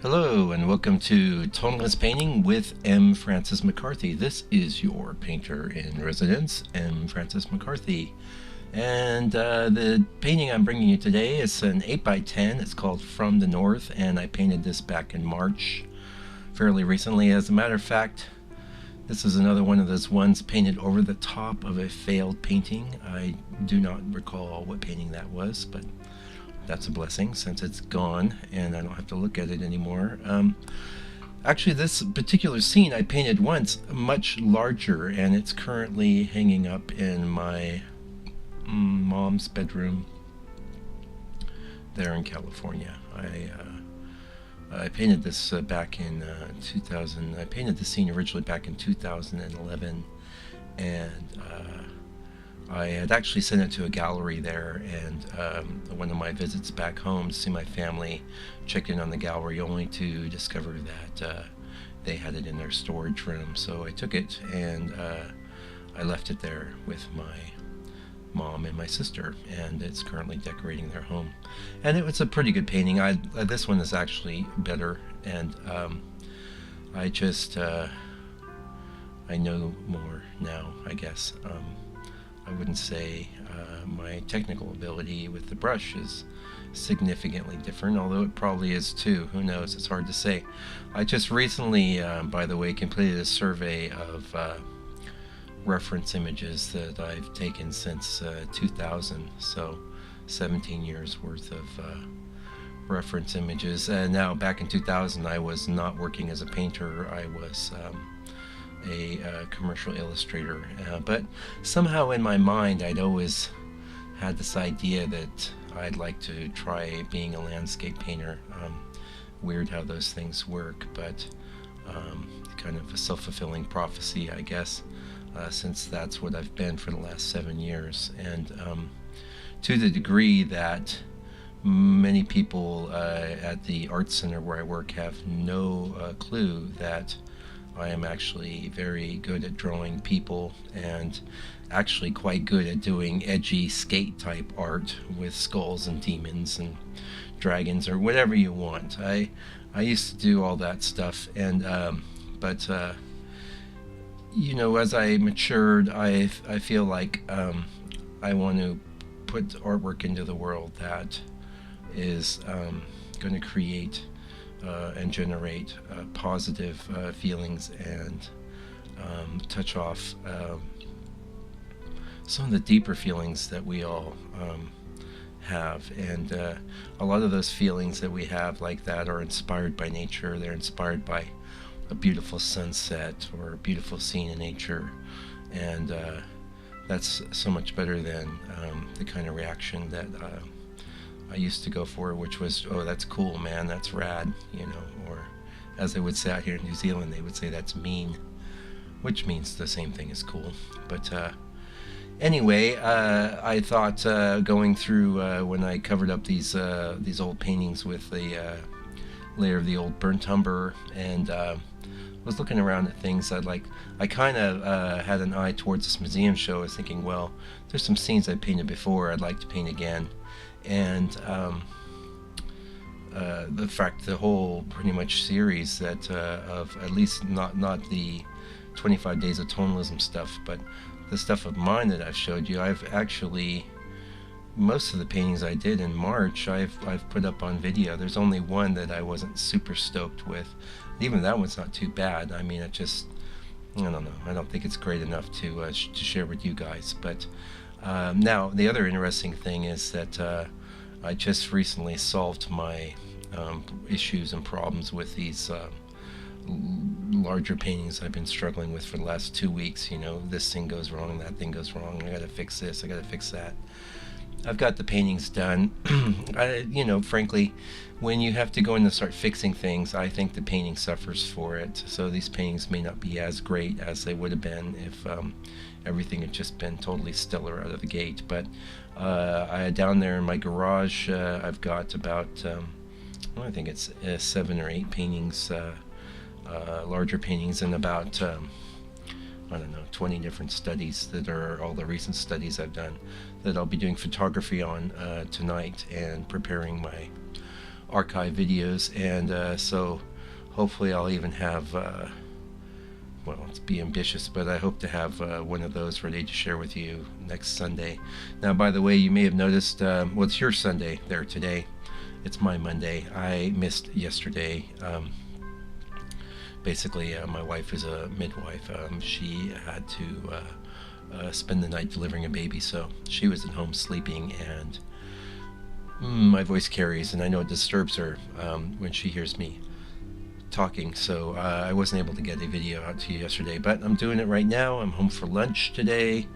Hello and welcome to Tonalist Painting with M. Francis McCarthy. This is your painter in residence, M. Francis McCarthy. And the painting I'm bringing you today is an 8x10. It's called From the North, and I painted this back in March, fairly recently. As a matter of fact, this is another one of those ones painted over the top of a failed painting. I do not recall what painting that was, but that's a blessing since it's gone and I don't have to look at it anymore. Actually, this particular scene I painted once much larger, and it's currently hanging up in my mom's bedroom there in California. I painted this back in 2000. I painted the scene originally back in 2011, and I had actually sent it to a gallery there, and one of my visits back home to see my family checked in on the gallery only to discover that they had it in their storage room. So I took it and I left it there with my mom and my sister, and it's currently decorating their home. And it was a pretty good painting. This one is actually better, and I just I know more now, I guess. I wouldn't say my technical ability with the brush is significantly different, although it probably is too. Who knows? It's hard to say. I just recently, by the way, completed a survey of reference images that I've taken since 2000, so 17 years worth of reference images. And now, back in 2000, I was not working as a painter. I was a commercial illustrator, but somehow in my mind I'd always had this idea that I'd like to try being a landscape painter. Weird how those things work, but kind of a self-fulfilling prophecy, I guess, since that's what I've been for the last 7 years. And to the degree that many people at the art center where I work have no clue that I am actually very good at drawing people, and actually quite good at doing edgy skate type art with skulls and demons and dragons or whatever you want. I used to do all that stuff, and but you know, as I matured, I feel like I want to put artwork into the world that is going to create and generate positive feelings, and touch off some of the deeper feelings that we all have. And a lot of those feelings that we have like that are inspired by nature. They're inspired by a beautiful sunset or a beautiful scene in nature, and that's so much better than the kind of reaction that I used to go for, which was, oh, that's cool, man, that's rad, you know, or as they would say out here in New Zealand, they would say that's mean, which means the same thing as cool. But anyway, I thought going through when I covered up these old paintings with the layer of the old burnt umber, and was looking around at things I kind of had an eye towards this museum show. I was thinking, well, there's some scenes I painted before I'd like to paint again. And the whole pretty much series that of at least not the 25 days of tonalism stuff, but the stuff of mine that I've showed you, I've actually, most of the paintings I did in March, I've put up on video. There's only one that I wasn't super stoked with. Even that one's not too bad. I mean, I don't know. I don't think it's great enough to share with you guys. But now, the other interesting thing is that I just recently solved my issues and problems with these larger paintings I've been struggling with for the last 2 weeks. You know, this thing goes wrong, that thing goes wrong, I gotta fix this, I gotta fix that. I've got the paintings done. You know, frankly, when you have to go in and start fixing things, I think the painting suffers for it. So these paintings may not be as great as they would have been if everything had just been totally stellar out of the gate. But down there in my garage, I've got about, I think it's 7 or 8 paintings, larger paintings, and about I don't know, 20 different studies that are all the recent studies I've done that I'll be doing photography on tonight, and preparing archive videos, and so hopefully I'll even have, well, let's be ambitious, but I hope to have one of those ready to share with you next Sunday. Now, by the way, you may have noticed, well, it's your Sunday there today. It's my Monday. I missed yesterday. Basically, my wife is a midwife. She had to spend the night delivering a baby, so she was at home sleeping, and my voice carries, and I know it disturbs her when she hears me talking, so I wasn't able to get a video out to you yesterday, but I'm doing it right now. I'm home for lunch today.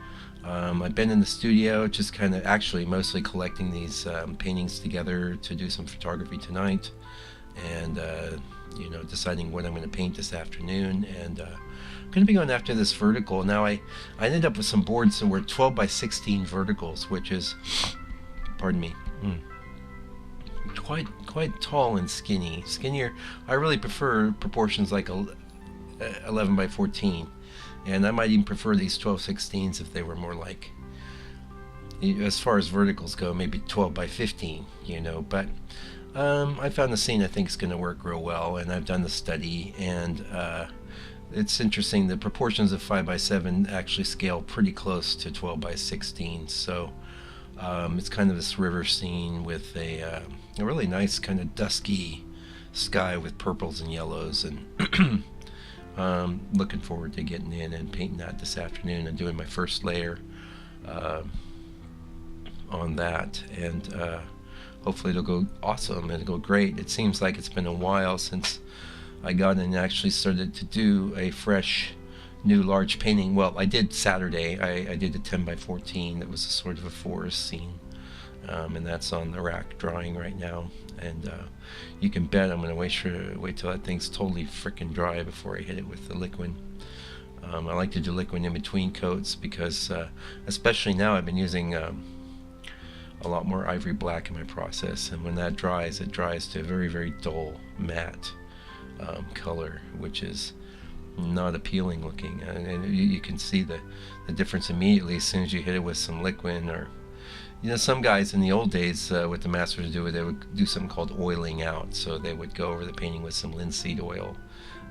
I've been in the studio, just kind of actually mostly collecting these paintings together to do some photography tonight, and you know, deciding what I'm going to paint this afternoon. And I'm going to be going after this vertical. Now I ended up with some boards that were 12 by 16 verticals, which is, pardon me, quite tall and skinnier. I really prefer proportions like 11 by 14, and I might even prefer these 12/16s if they were more like, as far as verticals go, maybe 12 by 15, you know. But I found the scene I think is going to work real well, and I've done the study, and it's interesting. The proportions of 5 by 7 actually scale pretty close to 12 by 16, so it's kind of this river scene with a really nice kind of dusky sky with purples and yellows, and looking forward to getting in and painting that this afternoon and doing my first layer on that, and hopefully it'll go awesome. It'll go great. It seems like it's been a while since I got in and actually started to do a fresh new large painting. Well, I did Saturday. I did a 10 by 14 that was a sort of a forest scene, and that's on the rack drying right now, and you can bet I'm going to wait till that thing's totally frickin' dry before I hit it with the liquid. I like to do liquid in between coats because especially now I've been using a lot more ivory black in my process, and when that dries, it dries to a very, very dull matte color, which is not appealing looking, and you can see the difference immediately as soon as you hit it with some liquid. Or, you know, some guys in the old days, what the masters would do, they would do something called oiling out. So they would go over the painting with some linseed oil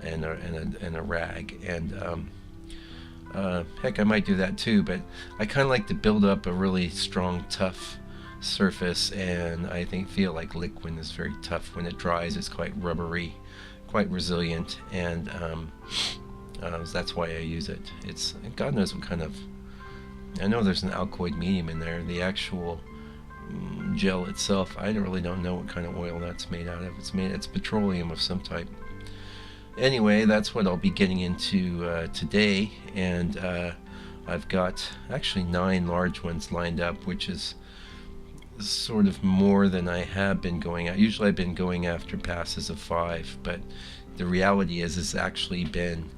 and a rag, and heck, I might do that too, but I kind of like to build up a really strong, tough surface, and I feel like liquid is very tough. When it dries, it's quite rubbery, quite resilient, and that's why I use it. It's, God knows what kind of, I know there's an alkaloid medium in there. The actual gel itself, I really don't know what kind of oil that's made out of. It's petroleum of some type. Anyway, that's what I'll be getting into today, and I've got actually 9 large ones lined up, which is sort of more than I have been going at. Usually I've been going after passes of 5, but the reality is it's actually been,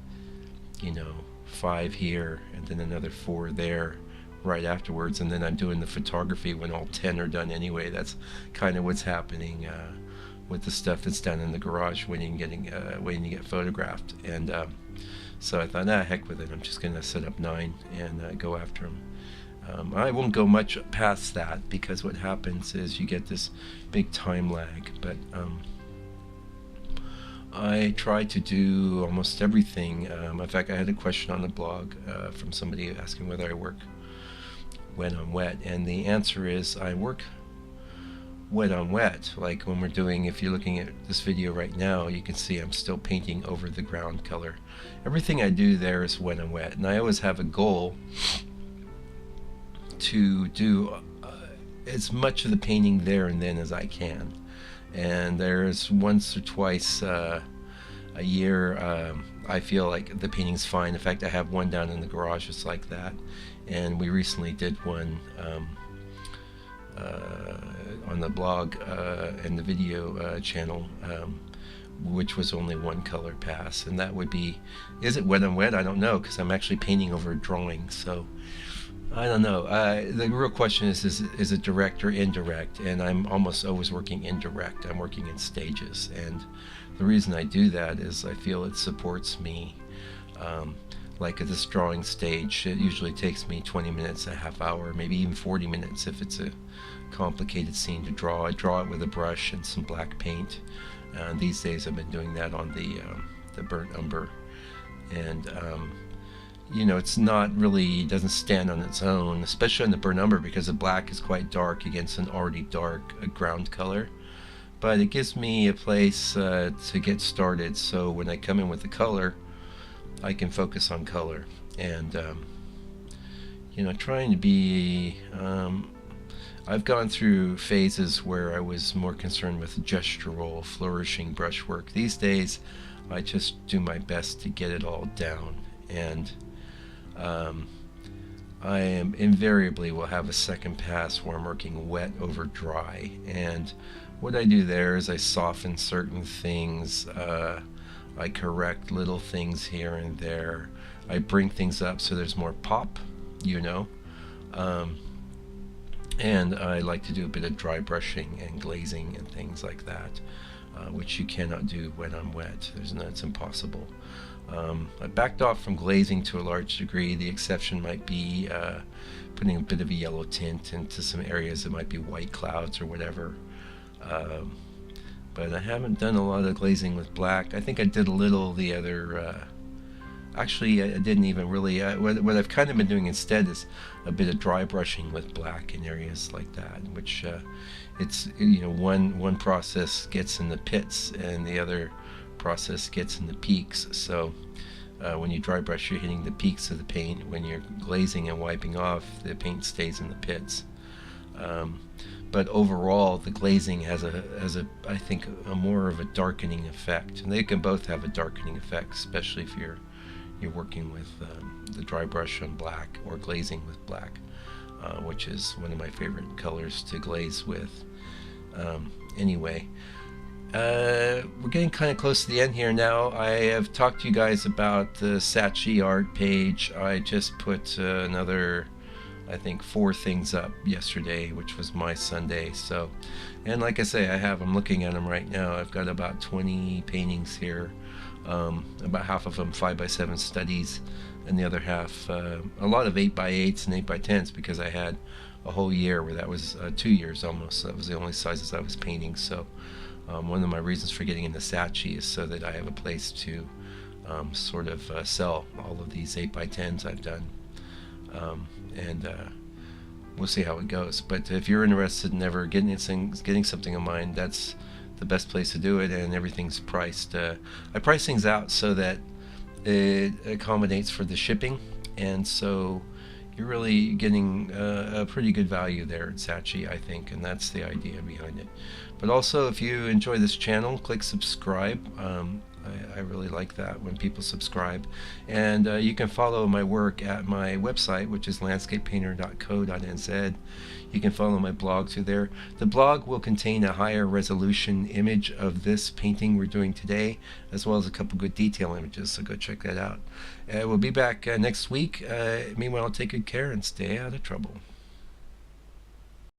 you know, 5 here and then another 4 there right afterwards, and then I'm doing the photography when all 10 are done anyway. That's kind of what's happening with the stuff that's done in the garage waiting to get photographed. And so I thought, heck with it, I'm just gonna set up 9 and go after them. I won't go much past that because what happens is you get this big time lag, but I try to do almost everything. In fact, I had a question on the blog from somebody asking whether I work wet on wet, and the answer is I work wet on wet. Like when we're doing, if you're looking at this video right now, you can see I'm still painting over the ground color. Everything I do there is wet on wet, and I always have a goal to do as much of the painting there and then as I can. And there's once or twice a year I feel like the painting's fine. In fact, I have one down in the garage just like that, and we recently did one on the blog and the video channel, which was only 1 color pass, and that would be, is it wet on wet? I don't know, because I'm actually painting over a drawing, so I don't know. The real question is it direct or indirect? And I'm almost always working indirect. I'm working in stages, and the reason I do that is I feel it supports me like at this drawing stage, it usually takes me 20 minutes, a half hour, maybe even 40 minutes if it's a complicated scene to draw. I draw it with a brush and some black paint. These days I've been doing that on the burnt umber. And you know, it's not really, doesn't stand on its own, especially on the burnt umber, because the black is quite dark against an already dark ground color. But it gives me a place to get started, so when I come in with the color, I can focus on color. And you know, trying to be I've gone through phases where I was more concerned with gestural, flourishing brushwork. These days I just do my best to get it all down, and I am invariably will have a second pass where I'm working wet over dry, and what I do there is I soften certain things, I correct little things here and there, I bring things up so there's more pop, you know, and I like to do a bit of dry brushing and glazing and things like that, which you cannot do when I'm wet. It's impossible. I backed off from glazing to a large degree. The exception might be putting a bit of a yellow tint into some areas that might be white clouds or whatever. But I haven't done a lot of glazing with black. I think I did a little the other actually I didn't even really what I've kind of been doing instead is a bit of dry brushing with black in areas like that, which it's, you know, one process gets in the pits and the other process gets in the peaks. So when you dry brush, you're hitting the peaks of the paint. When you're glazing and wiping off, the paint stays in the pits. But overall, the glazing has a I think a more of a darkening effect, and they can both have a darkening effect, especially if you're working with the dry brush on black or glazing with black, which is one of my favorite colors to glaze with. Anyway, we're getting kind of close to the end here now. I have talked to you guys about the Saatchi art page. I just put another, I think, 4 things up yesterday, which was my Sunday. So, and like I say, I'm looking at them right now. I've got about 20 paintings here, about half of them 5x7 studies, and the other half a lot of 8x8s and 8x10s, because I had a whole year where that was 2 years almost. That was the only sizes I was painting. So one of my reasons for getting into Saatchi is so that I have a place to sort of sell all of these 8x10s I've done. And we'll see how it goes. But if you're interested in ever getting something of mine, that's the best place to do it, and everything's priced. I price things out so that it accommodates for the shipping, and so you're really getting a pretty good value there at Saatchi, I think, and that's the idea behind it. But also, if you enjoy this channel, click subscribe. I really like that when people subscribe. And you can follow my work at my website, which is landscapepainter.co.nz. You can follow my blog through there. The blog will contain a higher resolution image of this painting we're doing today, as well as a couple good detail images, so go check that out. We'll be back next week. Meanwhile, take good care and stay out of trouble.